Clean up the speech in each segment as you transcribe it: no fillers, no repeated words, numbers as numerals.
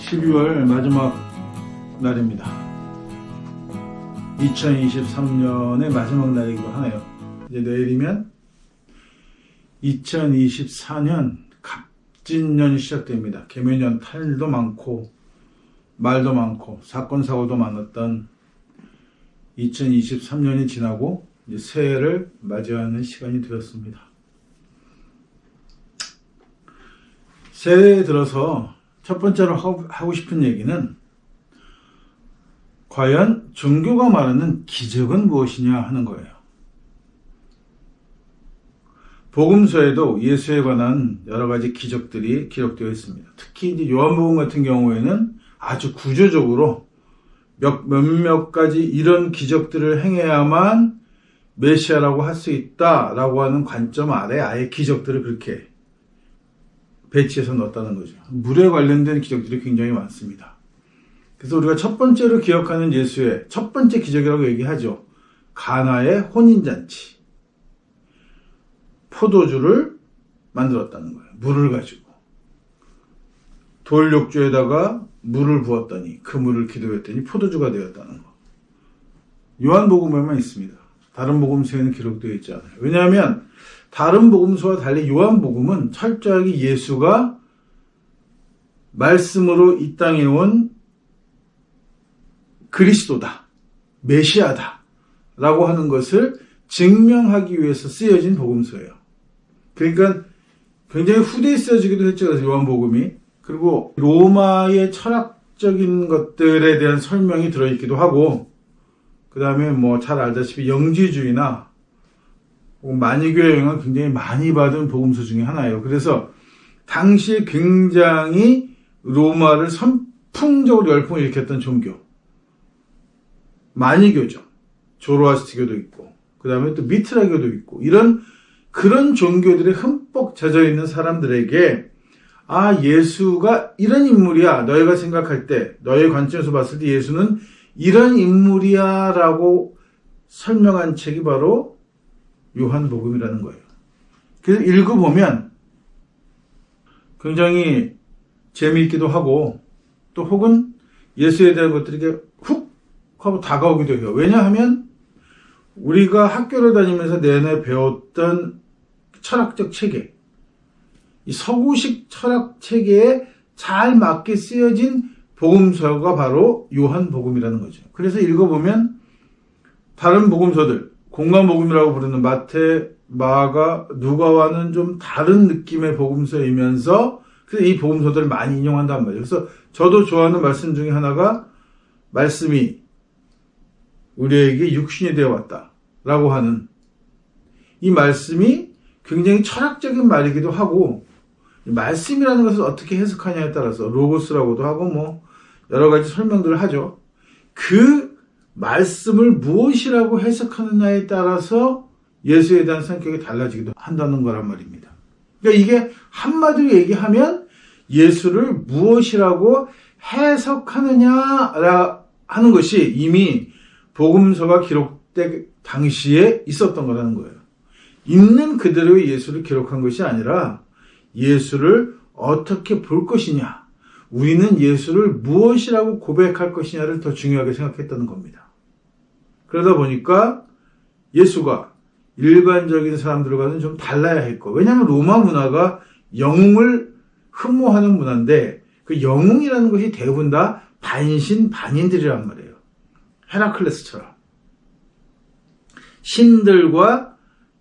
12월 마지막 날입니다. 2023년의 마지막 날이기도 하네요. 이제 내일이면 2024년 갑진년이 시작됩니다. 개묘년 탈일도 많고 말도 많고 사건 사고도 많았던 2023년이 지나고 이제 새해를 맞이하는 시간이 되었습니다. 새해에 들어서 첫 번째로 하고 싶은 얘기는 과연 종교가 말하는 기적은 무엇이냐 하는 거예요. 복음서에도 예수에 관한 여러 가지 기적들이 기록되어 있습니다. 특히 이제 요한복음 같은 경우에는 아주 구조적으로 몇몇 가지 이런 기적들을 행해야만 메시아라고 할 수 있다라고 하는 관점 아래 아예 기적들을 그렇게 배치해서 넣었다는 거죠. 물에 관련된 기적들이 굉장히 많습니다. 그래서 우리가 첫 번째로 기억하는 예수의 첫 번째 기적이라고 얘기하죠. 가나의 혼인잔치. 포도주를 만들었다는 거예요. 물을 가지고. 돌욕조에다가 물을 부었더니 그 물을 기도했더니 포도주가 되었다는 거. 요한복음에만 있습니다. 다른 복음서에는 기록되어 있지 않아요. 왜냐하면 다른 복음서와 달리 요한복음은 철저하게 예수가 말씀으로 이 땅에 온 그리스도다, 메시아다 라고 하는 것을 증명하기 위해서 쓰여진 복음서예요. 그러니까 굉장히 후대에 쓰여지기도 했죠. 그래서 요한복음이. 그리고 로마의 철학적인 것들에 대한 설명이 들어있기도 하고, 그 다음에 뭐 잘 알다시피 영지주의나 만이교의 영향을 굉장히 많이 받은 복음서 중에 하나예요. 그래서 당시에 굉장히 로마를 선풍적으로 열풍을 일으켰던 종교. 만이교죠. 조로아스트교도 있고, 그 다음에 또 미트라교도 있고, 그런 종교들에 흠뻑 젖어있는 사람들에게 아, 예수가 이런 인물이야. 너희가 생각할 때, 너의 관점에서 봤을 때 예수는 이런 인물이야 라고 설명한 책이 바로 요한복음이라는 거예요. 그래서 읽어보면 굉장히 재미있기도 하고 또 혹은 예수에 대한 것들이 이렇게 훅 하고 다가오기도 해요. 왜냐하면 우리가 학교를 다니면서 내내 배웠던 철학적 체계, 이 서구식 철학 체계에 잘 맞게 쓰여진 복음서가 바로 요한복음이라는 거죠. 그래서 읽어보면 다른 복음서들, 공관복음이라고 부르는 마태, 마가, 누가와는 좀 다른 느낌의 복음서이면서 그래서 이 복음서들을 많이 인용한단 말이에요. 그래서 저도 좋아하는 말씀 중에 하나가 말씀이 우리에게 육신이 되어 왔다라고 하는 이 말씀이 굉장히 철학적인 말이기도 하고 말씀이라는 것을 어떻게 해석하냐에 따라서 로고스라고도 하고 뭐 여러 가지 설명들을 하죠. 그 말씀을 무엇이라고 해석하느냐에 따라서 예수에 대한 성격이 달라지기도 한다는 거란 말입니다. 그러니까 이게 한마디로 얘기하면 예수를 무엇이라고 해석하느냐 하는 것이 이미 복음서가 기록될 당시에 있었던 거라는 거예요. 있는 그대로의 예수를 기록한 것이 아니라 예수를 어떻게 볼 것이냐, 우리는 예수를 무엇이라고 고백할 것이냐를 더 중요하게 생각했다는 겁니다. 그러다 보니까 예수가 일반적인 사람들과는 좀 달라야 했고, 왜냐하면 로마 문화가 영웅을 흠모하는 문화인데 그 영웅이라는 것이 대부분 다 반신반인들이란 말이에요. 헤라클레스처럼 신들과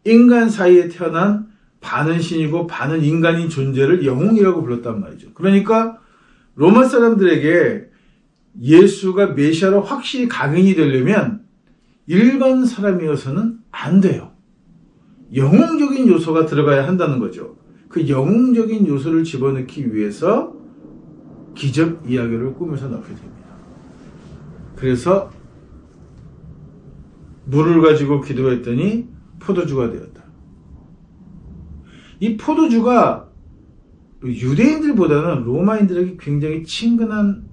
인간 사이에 태어난 반은 신이고 반은 인간인 존재를 영웅이라고 불렀단 말이죠. 그러니까 로마 사람들에게 예수가 메시아로 확실히 각인이 되려면 일반 사람이어서는 안 돼요. 영웅적인 요소가 들어가야 한다는 거죠. 그 영웅적인 요소를 집어넣기 위해서 기적 이야기를 꾸며서 넣게 됩니다. 그래서 물을 가지고 기도했더니 포도주가 되었다. 이 포도주가 유대인들보다는 로마인들에게 굉장히 친근한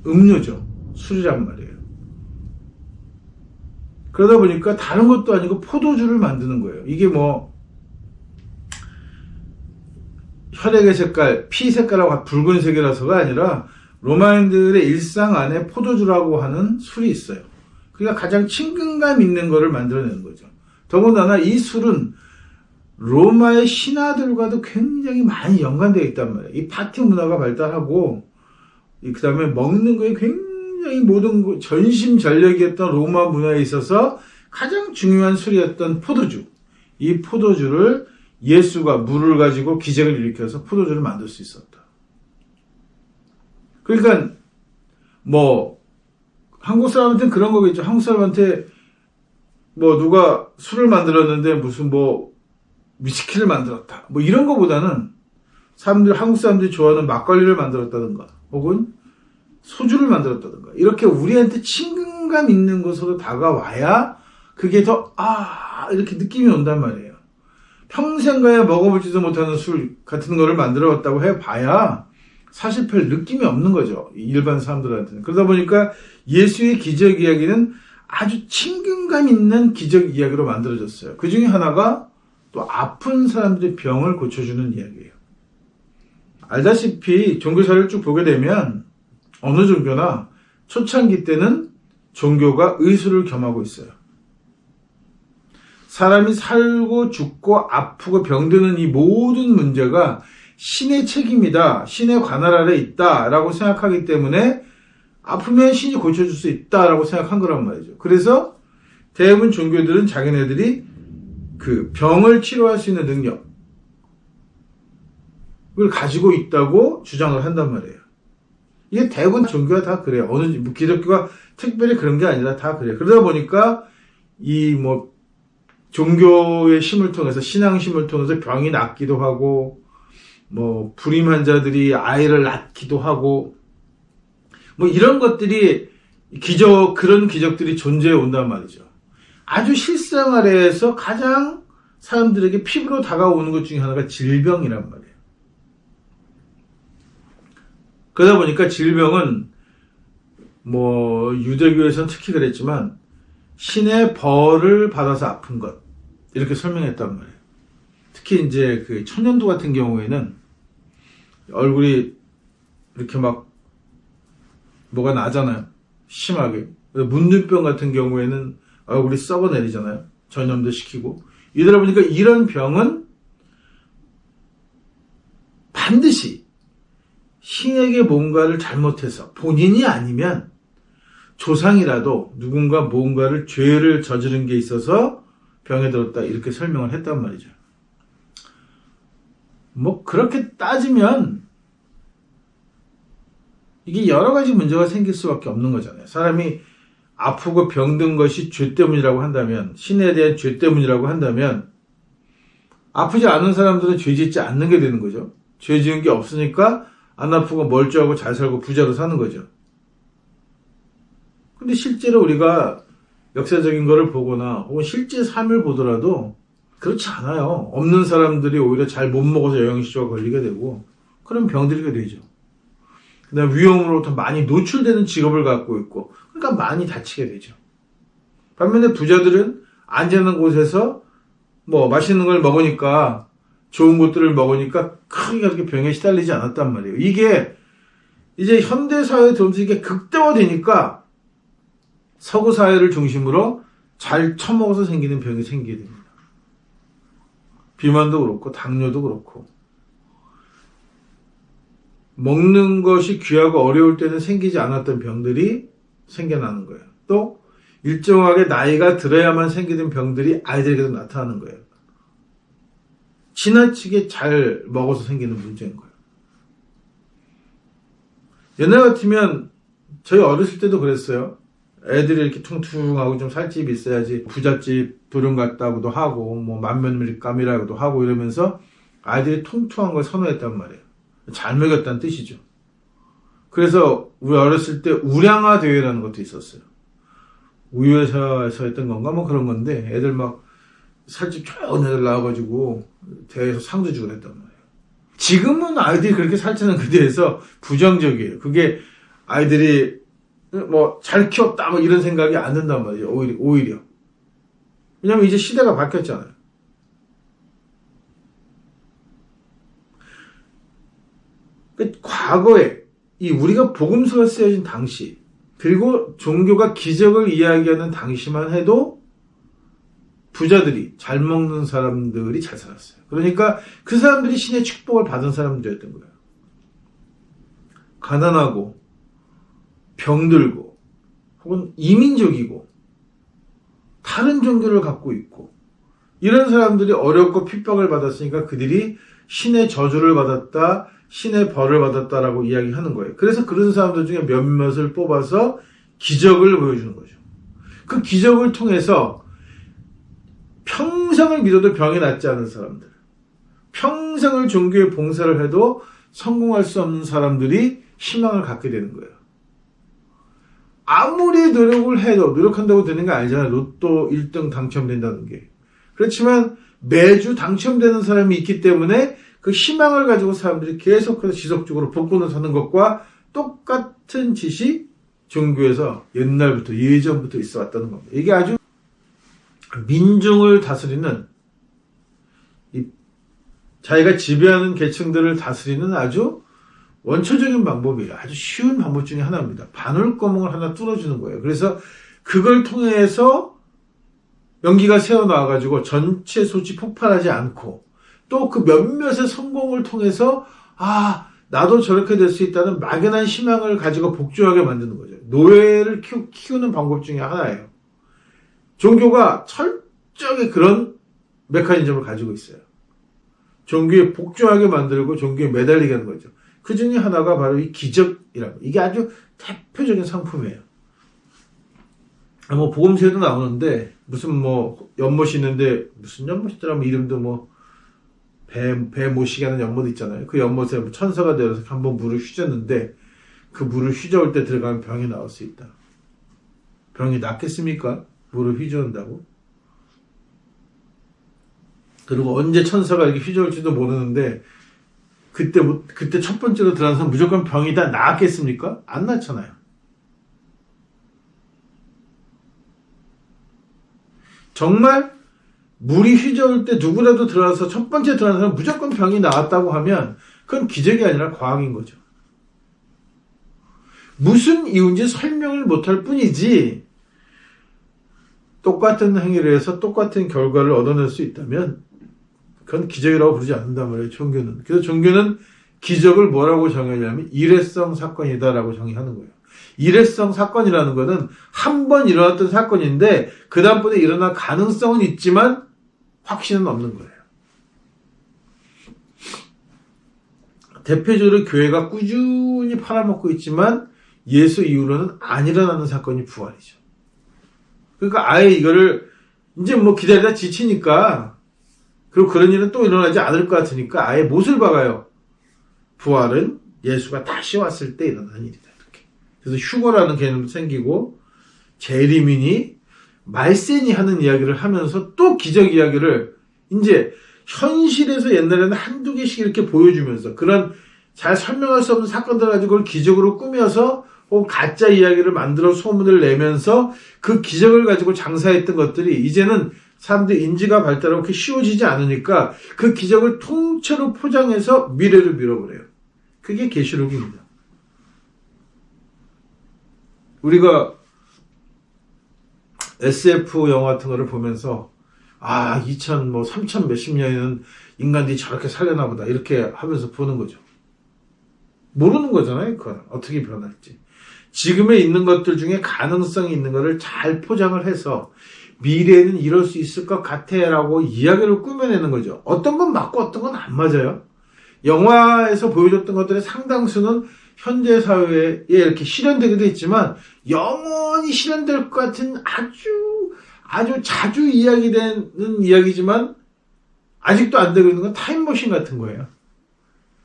음료죠. 술이란 말이에요. 그러다 보니까 다른 것도 아니고 포도주를 만드는 거예요. 이게 뭐 혈액의 색깔, 피 색깔하고 붉은색이라서가 아니라 로마인들의 일상 안에 포도주라고 하는 술이 있어요. 그러니까 가장 친근감 있는 거를 만들어내는 거죠. 더군다나 이 술은 로마의 신화들과도 굉장히 많이 연관되어 있단 말이에요. 이 파티 문화가 발달하고, 그 다음에 먹는 거에 굉장히 모든 전심전력이었던 로마 문화에 있어서 가장 중요한 술이었던 포도주. 이 포도주를 예수가 물을 가지고 기적을 일으켜서 포도주를 만들 수 있었다. 그러니까 한국 사람한테는 그런 거겠죠. 한국 사람한테 누가 술을 만들었는데 무슨 위스키를 만들었다. 이런 거보다는 한국 사람들이 좋아하는 막걸리를 만들었다든가 혹은 소주를 만들었다든가 이렇게 우리한테 친근감 있는 것으로 다가와야 그게 더 이렇게 느낌이 온단 말이에요. 평생 가야 먹어보지도 못하는 술 같은 거를 만들어왔다고 해봐야 사실 별 느낌이 없는 거죠. 일반 사람들한테는. 그러다 보니까 예수의 기적 이야기는 아주 친근감 있는 기적 이야기로 만들어졌어요. 그 중에 하나가 또 아픈 사람들의 병을 고쳐주는 이야기예요. 알다시피 종교사를 쭉 보게 되면 어느 종교나 초창기 때는 종교가 의술을 겸하고 있어요. 사람이 살고 죽고 아프고 병드는 이 모든 문제가 신의 책임이다. 신의 관할 아래 있다라고 생각하기 때문에 아프면 신이 고쳐줄 수 있다라고 생각한 거란 말이죠. 그래서 대부분 종교들은 자기네들이 그 병을 치료할 수 있는 능력을 가지고 있다고 주장을 한단 말이에요. 이게 대부분 종교가 다 그래요. 기독교가 특별히 그런 게 아니라 다 그래요. 그러다 보니까 종교의 힘을 통해서, 신앙심을 통해서 병이 낫기도 하고, 불임 환자들이 아이를 낳기도 하고, 이런 것들이 그런 기적들이 존재해 온단 말이죠. 아주 실생활에서 가장 사람들에게 피부로 다가오는 것 중에 하나가 질병이란 말이에요. 그러다 보니까 질병은 유대교에서는 특히 그랬지만 신의 벌을 받아서 아픈 것 이렇게 설명했단 말이에요. 특히 이제 그 천연두 같은 경우에는 얼굴이 이렇게 뭐가 나잖아요. 심하게. 문둥병 같은 경우에는 얼굴이 썩어내리잖아요. 전염도 시키고. 이러다 보니까 이런 병은 반드시 신에게 뭔가를 잘못해서 본인이 아니면 조상이라도 누군가 뭔가를 죄를 저지른 게 있어서 병에 들었다 이렇게 설명을 했단 말이죠. 그렇게 따지면 이게 여러 가지 문제가 생길 수밖에 없는 거잖아요. 사람이 아프고 병든 것이 죄 때문이라고 한다면, 신에 대한 죄 때문이라고 한다면 아프지 않은 사람들은 죄 짓지 않는 게 되는 거죠. 죄 지은 게 없으니까 안 아프고 멀쩡하고 잘 살고 부자로 사는 거죠. 근데 실제로 우리가 역사적인 거를 보거나 혹은 실제 삶을 보더라도 그렇지 않아요. 없는 사람들이 오히려 잘 못 먹어서 영양실조가 걸리게 되고 그런 병들게 되죠. 그다음에 위험으로부터 많이 노출되는 직업을 갖고 있고 그러니까 많이 다치게 되죠. 반면에 부자들은 안전한 곳에서 맛있는 걸 먹으니까 좋은 것들을 먹으니까 크게 그렇게 병에 시달리지 않았단 말이에요. 이게 이제 현대 사회에 들어오면서 이게 극대화되니까 서구 사회를 중심으로 잘 처먹어서 생기는 병이 생기게 됩니다. 비만도 그렇고 당뇨도 그렇고 먹는 것이 귀하고 어려울 때는 생기지 않았던 병들이 생겨나는 거예요. 또 일정하게 나이가 들어야만 생기는 병들이 아이들에게도 나타나는 거예요. 지나치게 잘 먹어서 생기는 문제인 거예요. 옛날 같으면 저희 어렸을 때도 그랬어요. 애들이 이렇게 퉁퉁하고 좀 살집이 있어야지 부잣집 도령 같다고도 하고 만면밀감이라고도 하고 이러면서 아이들이 통통한 걸 선호했단 말이에요. 잘 먹였다는 뜻이죠. 그래서 우리 어렸을 때 우량아 대회라는 것도 있었어요. 우유회사에서 했던 건가 그런 건데 애들 살집 좋은 애들 나와가지고 대회에서 상도 주고 그랬단 말이에요. 지금은 아이들이 그렇게 살찌는 그 대해서 부정적이에요. 그게 아이들이 잘 키웠다 이런 생각이 안 든단 말이에요. 오히려. 왜냐면 이제 시대가 바뀌었잖아요. 과거에 이 우리가 복음서가 쓰여진 당시, 그리고 종교가 기적을 이야기하는 당시만 해도 부자들이, 잘 먹는 사람들이 잘 살았어요. 그러니까 그 사람들이 신의 축복을 받은 사람들이었던 거예요. 가난하고 병들고 혹은 이민족이고 다른 종교를 갖고 있고 이런 사람들이 어렵고 핍박을 받았으니까 그들이 신의 저주를 받았다, 신의 벌을 받았다라고 이야기하는 거예요. 그래서 그런 사람들 중에 몇몇을 뽑아서 기적을 보여주는 거죠. 그 기적을 통해서 평생을 믿어도 병이 낫지 않은 사람들, 평생을 종교에 봉사를 해도 성공할 수 없는 사람들이 희망을 갖게 되는 거예요. 아무리 노력을 해도, 노력한다고 되는 게 아니잖아요. 로또 1등 당첨된다는 게. 그렇지만 매주 당첨되는 사람이 있기 때문에 그 희망을 가지고 사람들이 계속해서 지속적으로 복권을 사는 것과 똑같은 짓이 종교에서 옛날부터, 예전부터 있어 왔다는 겁니다. 이게 아주 민중을 다스리는, 자기가 지배하는 계층들을 다스리는 아주 원초적인 방법이에요. 아주 쉬운 방법 중에 하나입니다. 바늘구멍을 하나 뚫어주는 거예요. 그래서 그걸 통해서 연기가 새어나와가지고 전체 소지 폭발하지 않고 또 그 몇몇의 성공을 통해서 나도 저렇게 될 수 있다는 막연한 희망을 가지고 복주하게 만드는 거죠. 노예를 키우는 방법 중에 하나예요. 종교가 철저하게 그런 메커니즘을 가지고 있어요. 종교에 복주하게 만들고 종교에 매달리게 하는 거죠. 그 중에 하나가 바로 이 기적이라고. 이게 아주 대표적인 상품이에요. 뭐 복음서에도 나오는데 무슨 뭐 연못이 있는데 무슨 연못이더라, 이름도 배 모시게 하는 연못 있잖아요. 그 연못에 천사가 되어서 한번 물을 휘젓는데 그 물을 휘저을 때 들어가면 병이 나올 수 있다. 병이 낫겠습니까? 물을 휘저은다고? 그리고 언제 천사가 이렇게 휘저을지도 모르는데 그때 첫 번째로 들어가서 무조건 병이 다 나았겠습니까? 안 낫잖아요. 정말 물이 휘저을 때 누구라도 들어가서 첫 번째 들어가는 사람 무조건 병이 나았다고 하면 그건 기적이 아니라 과학인 거죠. 무슨 이유인지 설명을 못할 뿐이지 똑같은 행위를 해서 똑같은 결과를 얻어낼 수 있다면 그건 기적이라고 부르지 않는단 말이에요, 종교는. 그래서 종교는 기적을 뭐라고 정의하냐면 일회성 사건이다라고 정의하는 거예요. 일회성 사건이라는 거는 한 번 일어났던 사건인데 그 다음번에 일어날 가능성은 있지만 확신은 없는 거예요. 대표적으로 교회가 꾸준히 팔아먹고 있지만 예수 이후로는 안 일어나는 사건이 부활이죠. 그러니까 아예 이거를 이제 뭐 기다리다 지치니까, 그리고 그런 일은 또 일어나지 않을 것 같으니까 아예 못을 박아요. 부활은 예수가 다시 왔을 때 일어나는 일이다. 이렇게. 그래서 휴거라는 개념도 생기고, 재림이니 말세니 하는 이야기를 하면서 또 기적 이야기를 이제 현실에서 옛날에는 한두 개씩 이렇게 보여주면서 그런 잘 설명할 수 없는 사건들을 가지고 그걸 기적으로 꾸며서 혹은 가짜 이야기를 만들어 소문을 내면서 그 기적을 가지고 장사했던 것들이 이제는 사람들의 인지가 발달하고 그렇게 쉬워지지 않으니까 그 기적을 통째로 포장해서 미래를 밀어버려요. 그게 계시록입니다. 우리가 SF 영화 같은 거를 보면서 3000 몇십 년에는 인간들이 저렇게 살려나 보다 이렇게 하면서 보는 거죠. 모르는 거잖아요. 그건 어떻게 변할지. 지금에 있는 것들 중에 가능성이 있는 것을 잘 포장을 해서 미래에는 이럴 수 있을 것 같아라고 이야기를 꾸며내는 거죠. 어떤 건 맞고 어떤 건 안 맞아요. 영화에서 보여줬던 것들의 상당수는 현재 사회에 이렇게 실현되기도 했지만 영원히 실현될 것 같은 아주 자주 이야기되는 이야기지만 아직도 안 되고 있는 건 타임머신 같은 거예요.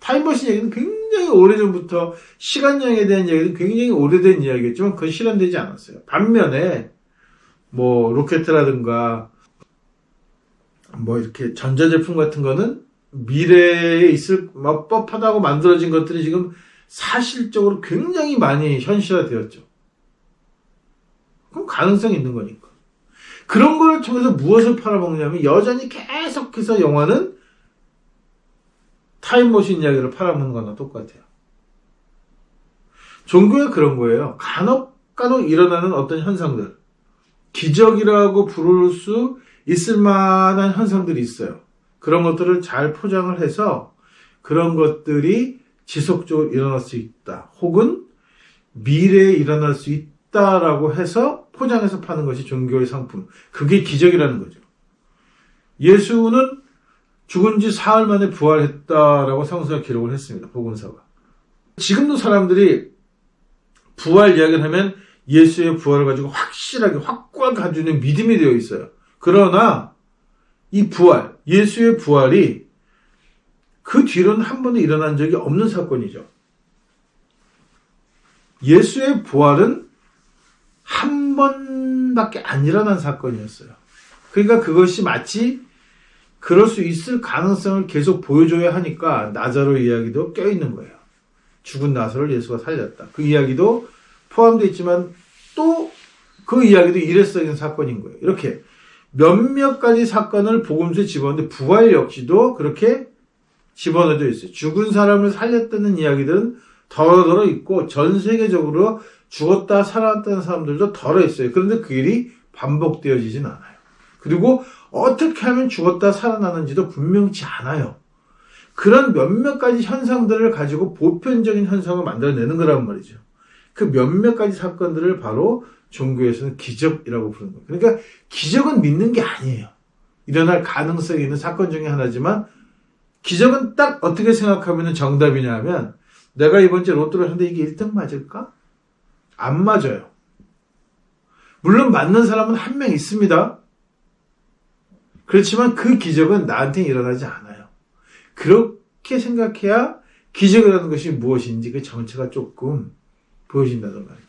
타임머신 얘기는 굉장히 오래전부터 시간여행에 대한 이야기는 굉장히 오래된 이야기였지만 그건 실현되지 않았어요. 반면에 뭐 로켓이라든가 뭐 이렇게 전자제품 같은 거는 미래에 있을 법하다고 만들어진 것들이 지금 사실적으로 굉장히 많이 현실화되었죠. 그럼 가능성이 있는 거니까. 그런 걸 통해서 무엇을 팔아먹냐면 여전히 계속해서 영화는 타임머신 이야기를 팔아먹는 거나 똑같아요. 종교가 그런 거예요. 간혹 일어나는 어떤 현상들, 기적이라고 부를 수 있을 만한 현상들이 있어요. 그런 것들을 잘 포장을 해서 그런 것들이 지속적으로 일어날 수 있다. 혹은 미래에 일어날 수 있다라고 해서 포장해서 파는 것이 종교의 상품. 그게 기적이라는 거죠. 예수는 죽은 지 사흘 만에 부활했다라고 성서가 기록을 했습니다. 복음서가. 지금도 사람들이 부활 이야기를 하면 예수의 부활을 가지고 확실하게 확고하게 가지고 있는 믿음이 되어 있어요. 그러나 이 부활, 예수의 부활이 그 뒤로는 한 번도 일어난 적이 없는 사건이죠. 예수의 부활은 한 번밖에 안 일어난 사건이었어요. 그러니까 그것이 마치 그럴 수 있을 가능성을 계속 보여줘야 하니까 나자로 이야기도 껴있는 거예요. 죽은 나사로를 예수가 살렸다. 그 이야기도 포함되어 있지만 또 그 이야기도 일회성인 사건인 거예요. 이렇게 몇몇 가지 사건을 복음서에 집어넣는데 부활 역시도 그렇게 집어넣어져 있어요. 죽은 사람을 살렸다는 이야기들은 더러 있고 전 세계적으로 죽었다 살아났다는 사람들도 더러 있어요. 그런데 그 일이 반복되어지진 않아요. 그리고 어떻게 하면 죽었다 살아나는지도 분명치 않아요. 그런 몇몇 가지 현상들을 가지고 보편적인 현상을 만들어내는 거란 말이죠. 그 몇몇 가지 사건들을 바로 종교에서는 기적이라고 부르는 거예요. 그러니까 기적은 믿는 게 아니에요. 일어날 가능성이 있는 사건 중에 하나지만 기적은 딱 어떻게 생각하면 정답이냐 하면 내가 이번 주에 로또를 했는데 이게 1등 맞을까? 안 맞아요. 물론 맞는 사람은 한 명 있습니다. 그렇지만 그 기적은 나한테는 일어나지 않아요. 그렇게 생각해야 기적이라는 것이 무엇인지 그 정체가 조금 보여진다는 말입니다.